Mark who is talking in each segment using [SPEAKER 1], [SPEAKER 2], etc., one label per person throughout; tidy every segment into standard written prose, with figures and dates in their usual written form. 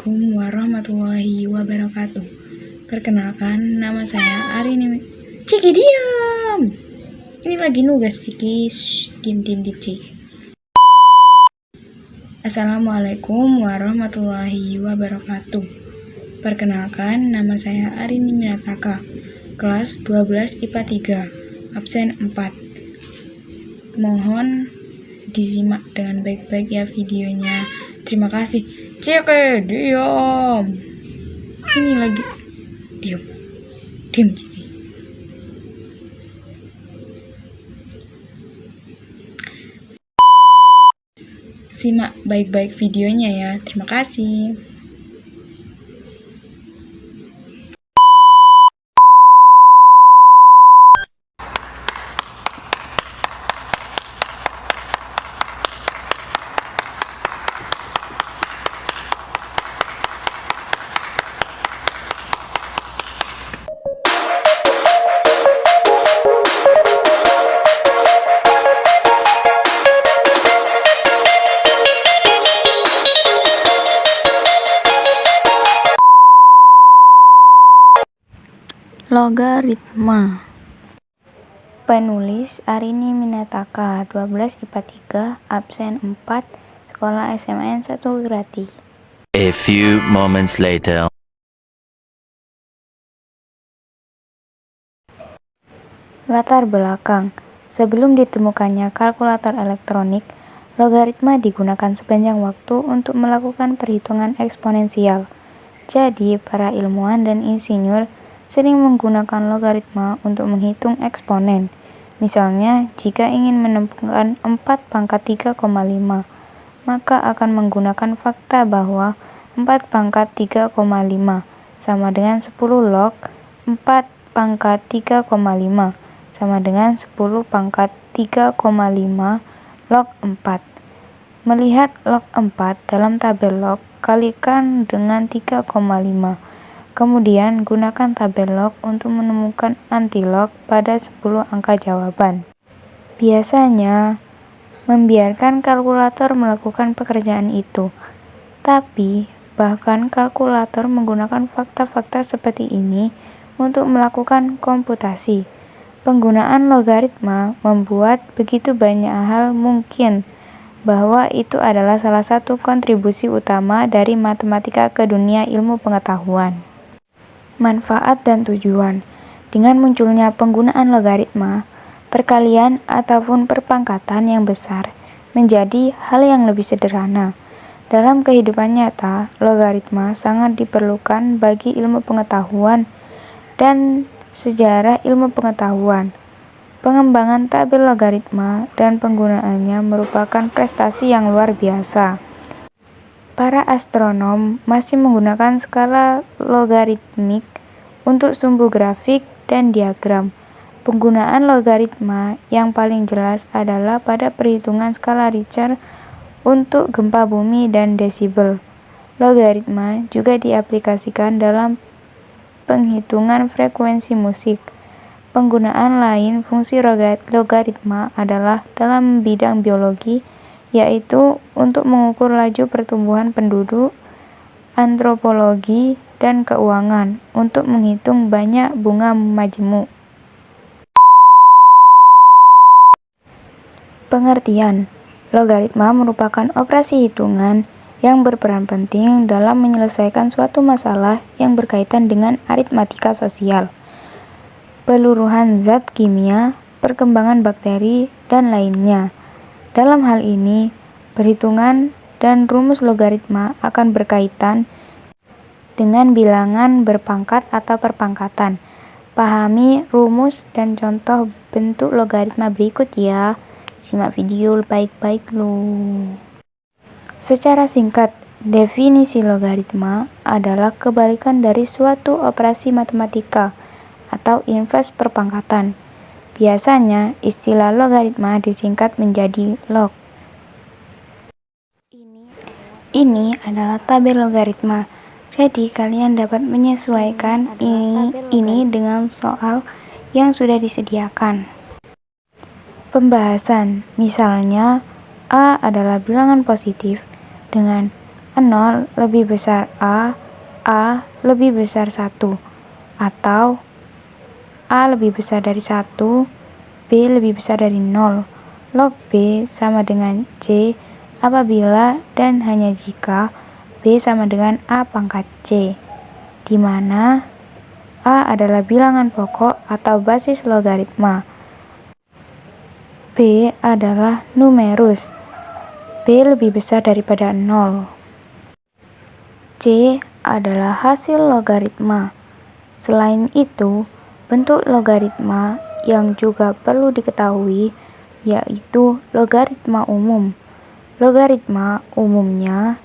[SPEAKER 1] Assalamualaikum warahmatullahi wabarakatuh. Perkenalkan, nama saya Arini. Ciki diam. Ini lagi nugas Ciki. Diam Ciki. Assalamualaikum warahmatullahi wabarakatuh. Perkenalkan, nama saya Arini Minataka. Kelas 12 IPA 3, absen 4. Mohon disimak dengan baik-baik ya videonya. Terima kasih. Ciki diam. Ini lagi diam Ciki. Simak baik-baik videonya ya. Terima kasih. Logaritma. Penulis Arini Minataka, 12 IPA 3, absen 4, sekolah SMN 1 Grati.
[SPEAKER 2] A few moments later.
[SPEAKER 1] Latar belakang. Sebelum ditemukannya kalkulator elektronik, logaritma digunakan sepanjang waktu untuk melakukan perhitungan eksponensial. Jadi, para ilmuwan dan insinyur sering menggunakan logaritma untuk menghitung eksponen. Misalnya, jika ingin menemukan 4 pangkat 3,5, maka akan menggunakan fakta bahwa 4 pangkat 3,5 sama dengan 10 log 4 pangkat 3,5 sama dengan 10 pangkat 3,5 log 4. Melihat log 4 dalam tabel log, kalikan dengan 3,5. Kemudian gunakan tabel log untuk menemukan antilog pada 10 angka jawaban. Biasanya, membiarkan kalkulator melakukan pekerjaan itu. Tapi, bahkan kalkulator menggunakan fakta-fakta seperti ini untuk melakukan komputasi. Penggunaan logaritma membuat begitu banyak hal mungkin, bahwa itu adalah salah satu kontribusi utama dari matematika ke dunia ilmu pengetahuan. Manfaat dan tujuan. Dengan munculnya penggunaan logaritma, perkalian ataupun perpangkatan yang besar menjadi hal yang lebih sederhana. Dalam kehidupan nyata, logaritma sangat diperlukan bagi ilmu pengetahuan dan sejarah ilmu pengetahuan. Pengembangan tabel logaritma dan penggunaannya merupakan prestasi yang luar biasa. Para astronom masih menggunakan skala logaritmik untuk sumbu grafik dan diagram. Penggunaan logaritma yang paling jelas adalah pada perhitungan skala Richter untuk gempa bumi dan desibel. Logaritma juga diaplikasikan dalam penghitungan frekuensi musik. Penggunaan lain fungsi logaritma adalah dalam bidang biologi, yaitu untuk mengukur laju pertumbuhan penduduk, antropologi, dan keuangan, untuk menghitung banyak bunga majemuk. Pengertian. Logaritma merupakan operasi hitungan yang berperan penting dalam menyelesaikan suatu masalah yang berkaitan dengan aritmatika sosial, peluruhan zat kimia, perkembangan bakteri, dan lainnya. Dalam hal ini, perhitungan dan rumus logaritma akan berkaitan dengan bilangan berpangkat atau perpangkatan. Pahami rumus dan contoh bentuk logaritma berikut ya. Simak video baik-baik loh. Secara singkat, definisi logaritma adalah kebalikan dari suatu operasi matematika atau invers perpangkatan. Biasanya, istilah logaritma disingkat menjadi log. Ini adalah tabel logaritma. Jadi, kalian dapat menyesuaikan ini dengan soal yang sudah disediakan. Pembahasan, misalnya A adalah bilangan positif dengan 0 lebih besar A lebih besar 1, atau A lebih besar dari 1, B lebih besar dari 0. Log B sama dengan C apabila dan hanya jika B sama dengan A pangkat C, di mana A adalah bilangan pokok atau basis logaritma. B adalah numerus. B lebih besar daripada 0. C adalah hasil logaritma. Selain itu, bentuk logaritma yang juga perlu diketahui yaitu logaritma umum. Logaritma umumnya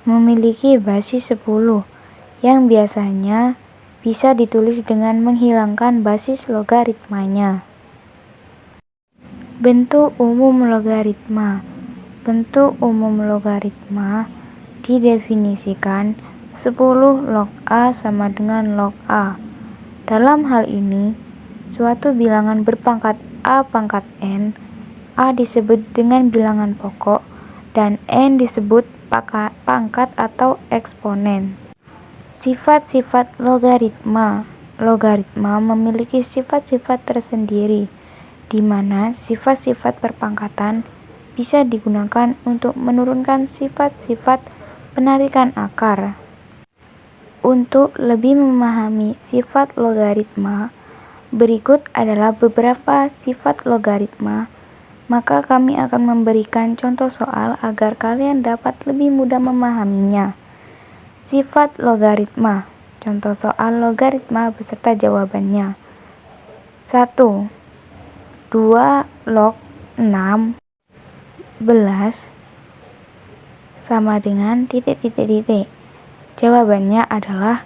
[SPEAKER 1] memiliki basis 10 yang biasanya bisa ditulis dengan menghilangkan basis logaritmanya. Bentuk umum logaritma. Bentuk umum logaritma didefinisikan 10 log A sama dengan log A. Dalam hal ini, suatu bilangan berpangkat A pangkat N, A disebut dengan bilangan pokok dan N disebut pangkat atau eksponen. Sifat-sifat logaritma. Logaritma memiliki sifat-sifat tersendiri, di mana sifat-sifat perpangkatan bisa digunakan untuk menurunkan sifat-sifat penarikan akar. Untuk lebih memahami sifat logaritma, berikut adalah beberapa sifat logaritma, maka kami akan memberikan contoh soal agar kalian dapat lebih mudah memahaminya. Sifat logaritma. Contoh soal logaritma beserta jawabannya. 1. 2 log 16 sama dengan titik-titik-titik. Jawabannya adalah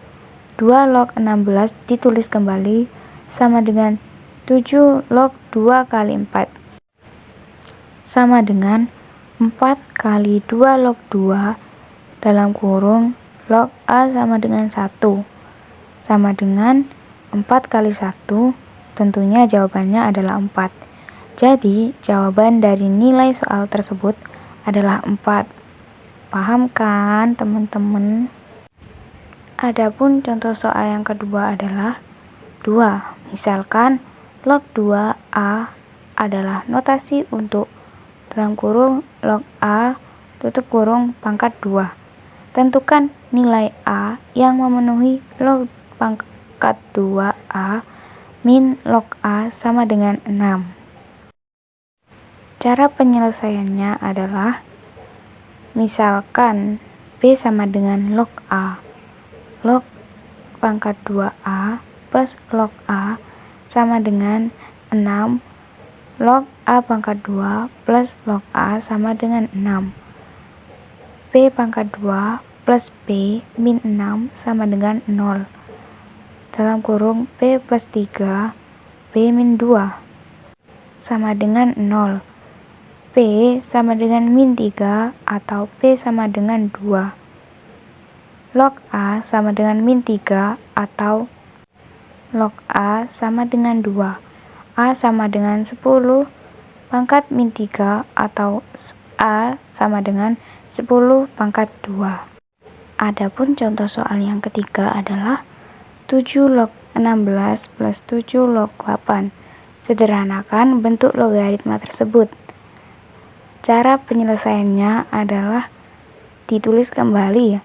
[SPEAKER 1] 2 log 16 ditulis kembali sama dengan 7 log 2 kali 4 sama dengan 4 kali 2 log 2 dalam kurung log A sama dengan 1 sama dengan 4 kali 1, tentunya jawabannya adalah 4. Jadi jawaban dari nilai soal tersebut adalah 4. Paham kan teman-teman? Adapun contoh soal yang kedua adalah 2. Misalkan log 2A adalah notasi untuk dalam kurung log A tutup kurung pangkat 2. Tentukan nilai A yang memenuhi log pangkat 2A min log A sama dengan 6. Cara penyelesaiannya adalah misalkan B sama dengan log A. Log pangkat 2A plus log A sama dengan 6. Log A pangkat 2 plus log A sama dengan 6. B pangkat 2 plus B min 6 sama dengan 0. Dalam kurung B plus 3, B min 2 sama dengan 0. P sama dengan min 3 atau P sama dengan 2. Log A sama dengan min 3 atau log A sama dengan 2. A sama dengan 10 pangkat min 3 atau A sama dengan 10 pangkat 2. Adapun contoh soal yang ketiga adalah 7 log 16 plus 7 log 8. Sederhanakan bentuk logaritma tersebut. Cara penyelesaiannya adalah ditulis kembali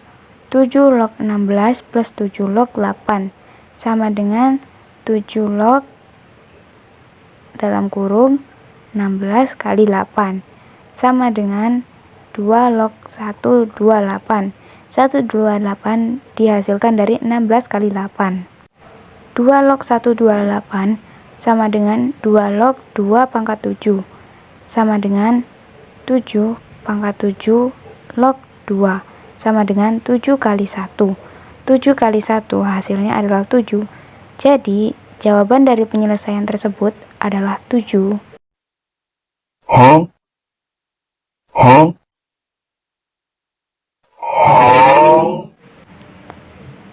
[SPEAKER 1] 7 log 16 plus 7 log 8 sama dengan 7 log dalam kurung 16 kali 8 sama dengan 2 log 128. 128 dihasilkan dari 16 kali 8. 2 log 128 sama dengan 2 log 2 pangkat 7 sama dengan 7 pangkat 7 log 2 sama dengan 7 kali 1. 7 kali 1 hasilnya adalah 7. Jadi, jawaban dari penyelesaian tersebut adalah 7.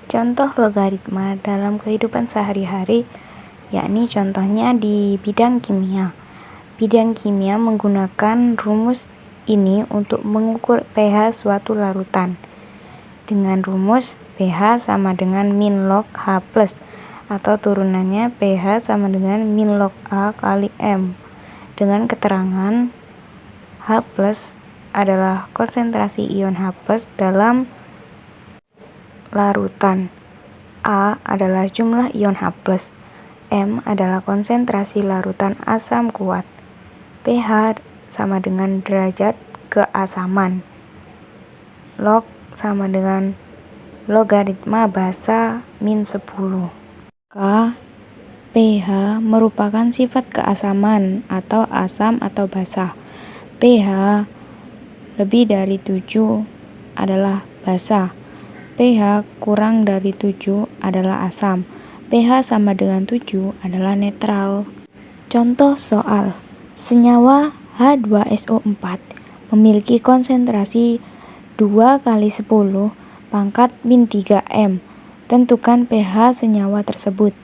[SPEAKER 1] Contoh logaritma dalam kehidupan sehari-hari, yakni contohnya di bidang kimia. Bidang kimia menggunakan rumus ini untuk mengukur pH suatu larutan. Dengan rumus pH sama dengan min log H plus, atau turunannya pH sama dengan min log A kali M. Dengan keterangan H plus adalah konsentrasi ion H plus dalam larutan, A adalah jumlah ion H plus, M adalah konsentrasi larutan asam kuat, pH sama dengan derajat keasaman, log sama dengan logaritma basa min 10. K pH merupakan sifat keasaman atau asam atau basa. pH lebih dari 7 adalah basa. pH kurang dari 7 adalah asam. pH sama dengan 7 adalah netral. Contoh soal. Senyawa H2SO4 memiliki konsentrasi 2 kali 10 pangkat min 3 M. Tentukan pH senyawa tersebut.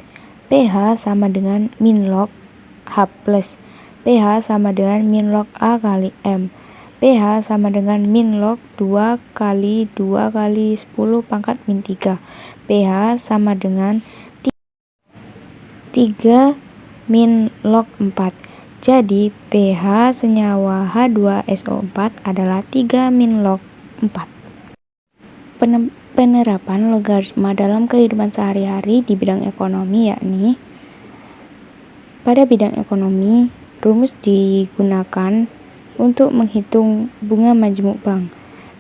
[SPEAKER 1] pH sama dengan min log H plus, pH sama dengan min log A kali M, pH sama dengan min log 2 kali 2 kali 10 pangkat min 3, pH sama dengan 3 min log 4. Jadi pH senyawa H2SO4 adalah 3 min log 4. Penerapan logaritma dalam kehidupan sehari-hari di bidang ekonomi yakni, pada bidang ekonomi, rumus digunakan untuk menghitung bunga majmuk bank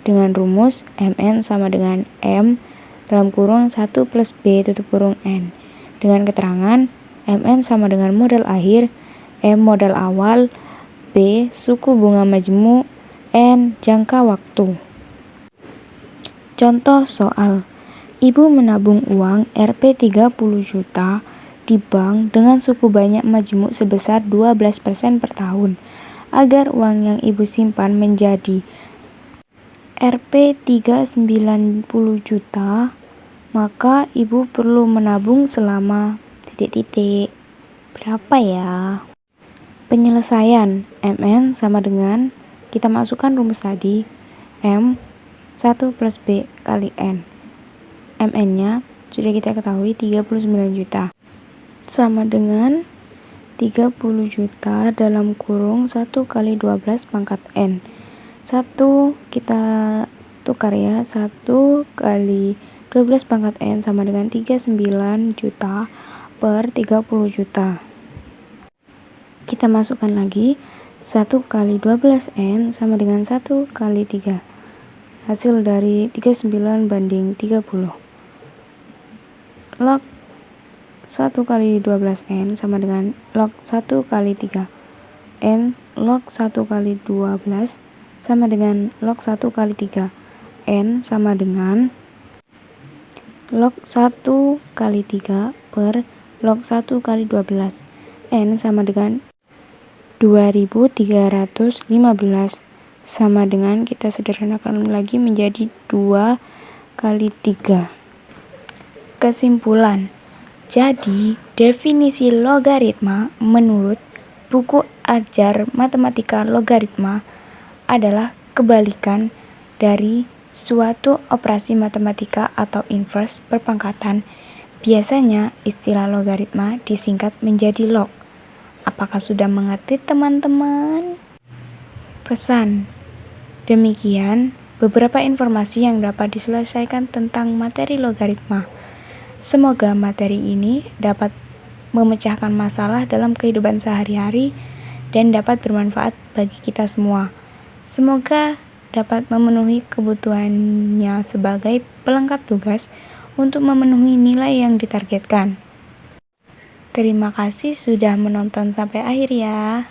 [SPEAKER 1] dengan rumus Mn sama dengan M dalam kurung 1 plus B tutup kurung N, dengan keterangan Mn sama dengan modal akhir, M modal awal, B suku bunga majmuk, N jangka waktu. Contoh soal. Ibu menabung uang Rp 30 juta di bank dengan suku banyak majmuk sebesar 12% per tahun. Agar uang yang ibu simpan menjadi Rp 390 juta, maka ibu perlu menabung selama ... Berapa ya? Penyelesaian. Mn sama dengan, kita masukkan rumus tadi, M 1 plus B kali N. Mn-nya sudah kita ketahui 39 juta. Sama dengan 30 juta dalam kurung 1 kali 12 pangkat N. 1 kita tukar ya, 1 kali 12 pangkat N sama dengan 39 juta per 30 juta. Kita masukkan lagi, 1 kali 12N sama dengan 1 kali 3. Hasil dari 39 banding 30. Log 1 kali 12N sama dengan log 1 kali 3. N log 1 kali 12 sama dengan log 1 kali 3. N sama dengan log 1 kali 3 per log 1 kali 12. N sama dengan 2315, sama dengan, kita sederhanakan lagi menjadi 2 kali 3. Kesimpulan. Jadi, definisi logaritma menurut buku ajar matematika logaritma adalah kebalikan dari suatu operasi matematika atau inverse berpangkatan. Biasanya istilah logaritma disingkat menjadi log. Apakah sudah mengerti teman-teman? Pesan. Demikian beberapa informasi yang dapat diselesaikan tentang materi logaritma. Semoga materi ini dapat memecahkan masalah dalam kehidupan sehari-hari dan dapat bermanfaat bagi kita semua. Semoga dapat memenuhi kebutuhannya sebagai pelengkap tugas untuk memenuhi nilai yang ditargetkan. Terima kasih sudah menonton sampai akhir ya.